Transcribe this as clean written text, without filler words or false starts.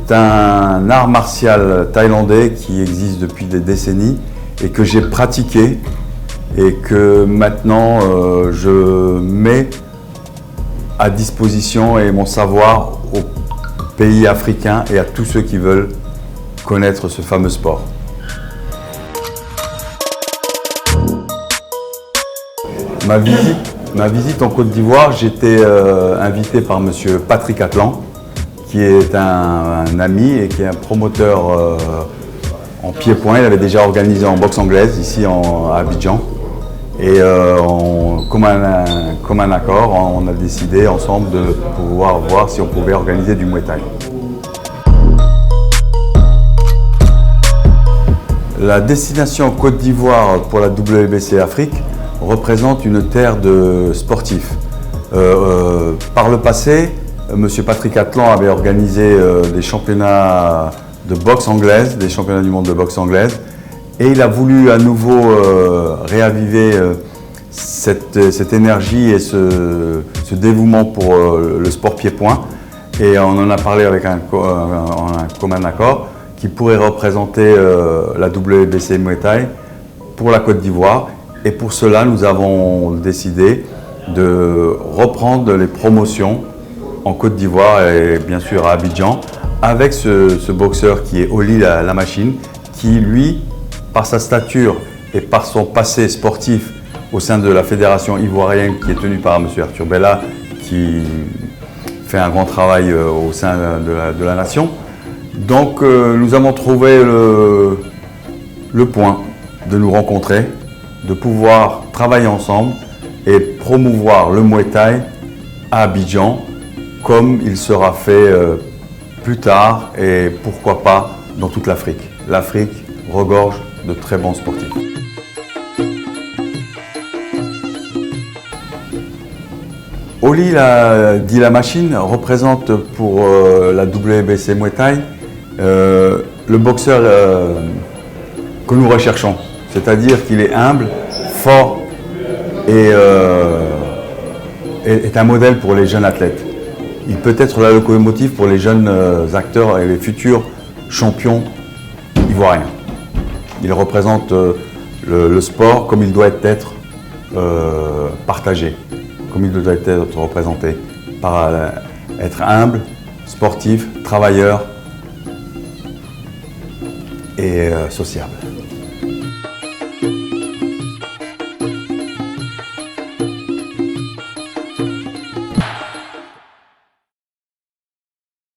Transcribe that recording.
C'est un art martial thaïlandais qui existe depuis des décennies et que j'ai pratiqué et que maintenant je mets à disposition et mon savoir aux pays africains et à tous ceux qui veulent connaître ce fameux sport. Ma visite en Côte d'Ivoire, j'étais invité par M. Patrick Atlan, qui est un ami et qui est un promoteur en pied-point. Il avait déjà organisé en boxe anglaise ici à Abidjan. Et comme un accord, on a décidé ensemble de pouvoir voir si on pouvait organiser du Muay Thai. La destination Côte d'Ivoire pour la WBC Afrique représente une terre de sportifs. Par le passé, M. Patrick Atlan avait organisé des championnats de boxe anglaise, des championnats du monde de boxe anglaise, et il a voulu à nouveau réaviver cette énergie et ce dévouement pour le sport pied-point. Et on en a parlé avec un commun accord qui pourrait représenter la WBC Muay Thai pour la Côte d'Ivoire. Et pour cela, nous avons décidé de reprendre les promotions en Côte d'Ivoire et bien sûr à Abidjan avec ce boxeur qui est Oli la Machine, qui lui, par sa stature et par son passé sportif au sein de la fédération ivoirienne qui est tenue par M. Arthur Bella, qui fait un grand travail au sein de la nation. Donc nous avons trouvé le point de nous rencontrer, de pouvoir travailler ensemble et promouvoir le Muay Thai à Abidjan comme il sera fait plus tard et pourquoi pas dans toute l'Afrique. L'Afrique regorge de très bons sportifs. Oli la Machine représente pour la WBC Muay Thai le boxeur que nous recherchons. C'est-à-dire qu'il est humble, fort et est un modèle pour les jeunes athlètes. Il peut être la locomotive pour les jeunes acteurs et les futurs champions ivoiriens. Il représente le sport comme il doit être partagé, comme il doit être représenté, par être humble, sportif, travailleur et sociable.